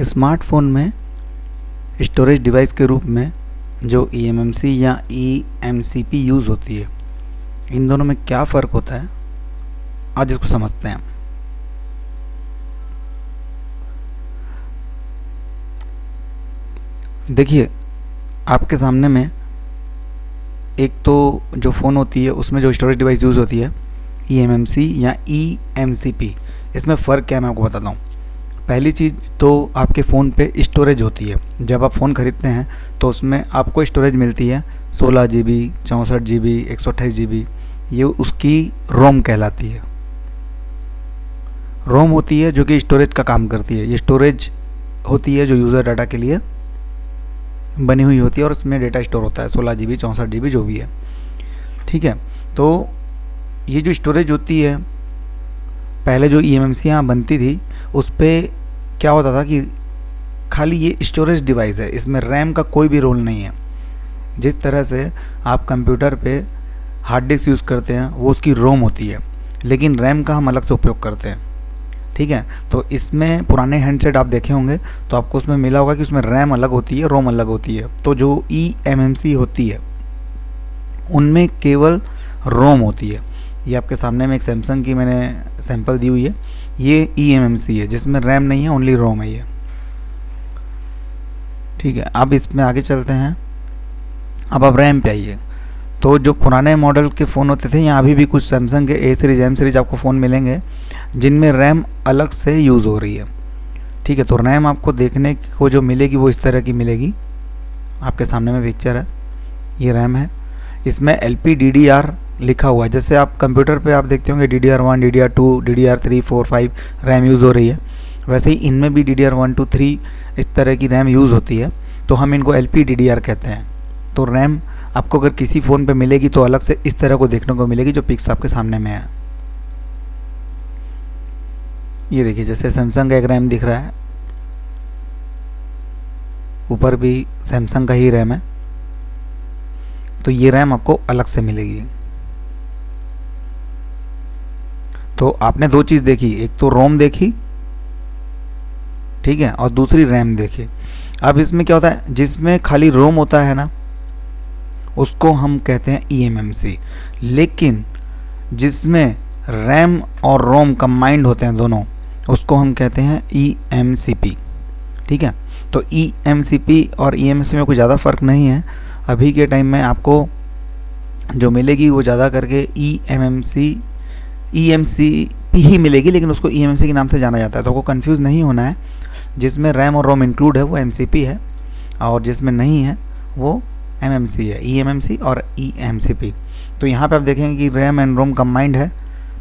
Smartphone में storage device के रूप में जो eMMC या eMCP यूज़ होती है, इन दोनों में क्या फ़र्क होता है आज इसको समझते हैं। देखिए, आपके सामने में एक तो जो फ़ोन होती है उसमें जो स्टोरेज डिवाइस यूज़ होती है eMMC या eMCP, इसमें फ़र्क क्या है मैं आपको बताता हूँ। पहली चीज़ तो आपके फ़ोन पे स्टोरेज होती है। जब आप फ़ोन ख़रीदते हैं तो उसमें आपको स्टोरेज मिलती है 16 GB, 64 GB, 128 GB, ये उसकी रोम कहलाती है। रोम होती है जो कि स्टोरेज का काम करती है। ये स्टोरेज होती है जो यूज़र डाटा के लिए बनी हुई होती है और उसमें डेटा स्टोर होता है 16 GB, 64 GB जो भी है, ठीक है। तो ये जो स्टोरेज होती है, पहले जो eMMC यहाँ बनती थी उस पर क्या होता था कि खाली ये स्टोरेज डिवाइस है, इसमें रैम का कोई भी रोल नहीं है। जिस तरह से आप कंप्यूटर पे हार्ड डिस्क यूज़ करते हैं वो उसकी रोम होती है, लेकिन रैम का हम अलग से उपयोग करते हैं, ठीक है। तो इसमें पुराने हैंडसेट आप देखे होंगे तो आपको उसमें मिला होगा कि उसमें रैम अलग होती है, रोम अलग होती है। तो जो eMMC होती है उनमें केवल रोम होती है। ये आपके सामने में एक सैमसंग की मैंने सैंपल दी हुई है, ये eMMC है जिसमें रैम नहीं है, ओनली रोम है ये, ठीक है। अब इसमें आगे चलते हैं। अब आप रैम पे आइए। तो जो पुराने मॉडल के फ़ोन होते थे, यहाँ अभी भी कुछ सैमसंग के A सीरीज, M सीरीज आपको फ़ोन मिलेंगे जिनमें रैम अलग से यूज़ हो रही है, ठीक है। तो रैम आपको देखने को जो मिलेगी वो इस तरह की मिलेगी। आपके सामने में पिक्चर है, ये रैम है। इसमें LPDDR लिखा हुआ है। जैसे आप कंप्यूटर पे आप देखते होंगे DDR1, DDR2, DDR3, 4, 5 RAM use हो रही है, वैसे ही इनमें भी DDR1, 2, 3 इस तरह की रैम यूज़ होती है। तो हम इनको LPDDR कहते हैं। तो रैम आपको अगर किसी फ़ोन पे मिलेगी तो अलग से इस तरह को देखने को मिलेगी जो पिक्स आपके सामने में है। ये देखिए, जैसे सैमसंग का एक रैम दिख रहा है, ऊपर भी सैमसंग का ही रैम है। तो ये रैम आपको अलग से मिलेगी। तो आपने दो चीज़ देखी, एक तो रोम देखी, ठीक है, और दूसरी रैम देखी। अब इसमें क्या होता है, जिसमें खाली रोम होता है ना उसको हम कहते हैं eMMC, लेकिन जिसमें रैम और रोम कंबाइंड होते हैं दोनों, उसको हम कहते हैं eMCP, ठीक है। तो eMCP और eMMC में कोई ज़्यादा फ़र्क नहीं है। अभी के टाइम में आपको जो मिलेगी वो ज़्यादा करके eMCP ही मिलेगी, लेकिन उसको eMMC के नाम से जाना जाता है। तो आपको कंफ्यूज नहीं होना है। जिसमें रैम और रोम इंक्लूड है वो MCP है, और जिसमें नहीं है वो MMC है, eMMC और eMCP। तो यहाँ पे आप देखेंगे कि रैम एंड रोम कंबाइंड है।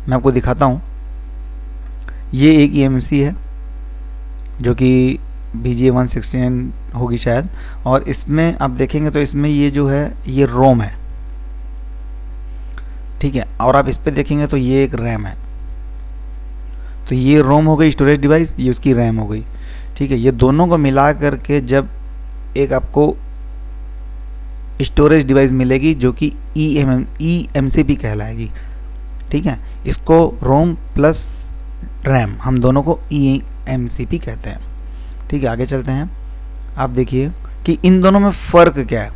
मैं आपको दिखाता हूँ। ये एक eMMC है जो कि BGA 169 होगी शायद, और इसमें आप देखेंगे तो इसमें ये जो है ये रोम है, ठीक है। और आप इस पे देखेंगे तो ये एक रैम है। तो ये रोम हो गई स्टोरेज डिवाइस, ये उसकी रैम हो गई, ठीक है। ये दोनों को मिला करके जब एक आपको स्टोरेज डिवाइस मिलेगी जो कि eMCP कहलाएगी, ठीक है। इसको रोम प्लस रैम, हम दोनों को eMCP कहते हैं, ठीक है। आगे चलते हैं। आप देखिए कि इन दोनों में फ़र्क क्या है।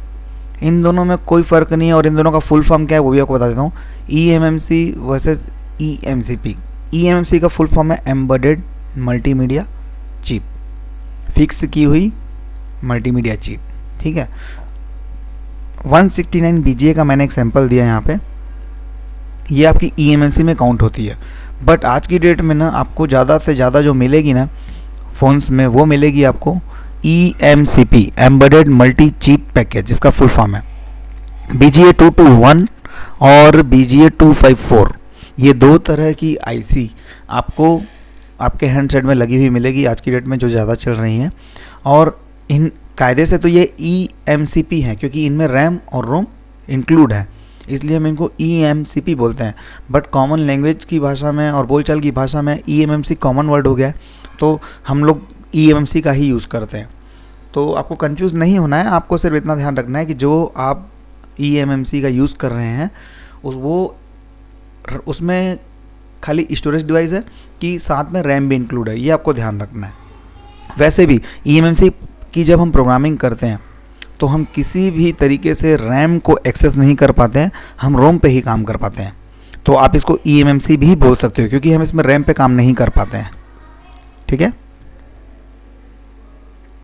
इन दोनों में कोई फ़र्क नहीं है, और इन दोनों का फुल फॉर्म क्या है वो भी आपको बता देता हूँ। eMMC versus eMCP। eMMC का फुल फॉर्म है एम्बेडेड मल्टीमीडिया चिप, फिक्स की हुई मल्टीमीडिया चिप, ठीक है। 169 BGA का मैंने एक सैंपल दिया यहाँ पे, ये आपकी eMMC में काउंट होती है। बट आज की डेट में ना आपको ज़्यादा से ज़्यादा जो मिलेगी ना फ़ोन्स में, वो मिलेगी आपको eMCP, embedded multi chip package, जिसका फुल फॉर्म है BGA 221 और BGA 254। ये दो तरह की IC आपको आपके हैंडसेट में लगी हुई मिलेगी आज की डेट में, जो ज़्यादा चल रही हैं। और इन कायदे से तो ये eMCP है क्योंकि इनमें रैम और रोम इंक्लूड है, इसलिए हम इनको eMCP बोलते हैं। बट कॉमन लैंग्वेज की भाषा में और बोलचाल की भाषा में eMMC कॉमन वर्ड हो गया है, तो हम लोग eMMC का ही यूज़ करते हैं। तो आपको कंफ्यूज नहीं होना है, आपको सिर्फ इतना ध्यान रखना है कि जो आप eMMC का यूज़ कर रहे हैं उसमें खाली स्टोरेज डिवाइस है कि साथ में रैम भी इंक्लूड है, ये आपको ध्यान रखना है। वैसे भी eMMC की जब हम प्रोग्रामिंग करते हैं तो हम किसी भी तरीके से रैम को एक्सेस नहीं कर पाते हैं, हम रोम पे ही काम कर पाते हैं। तो आप इसको eMMC भी बोल सकते हो क्योंकि हम इसमें रैम पे काम नहीं कर पाते हैं। ठीक है।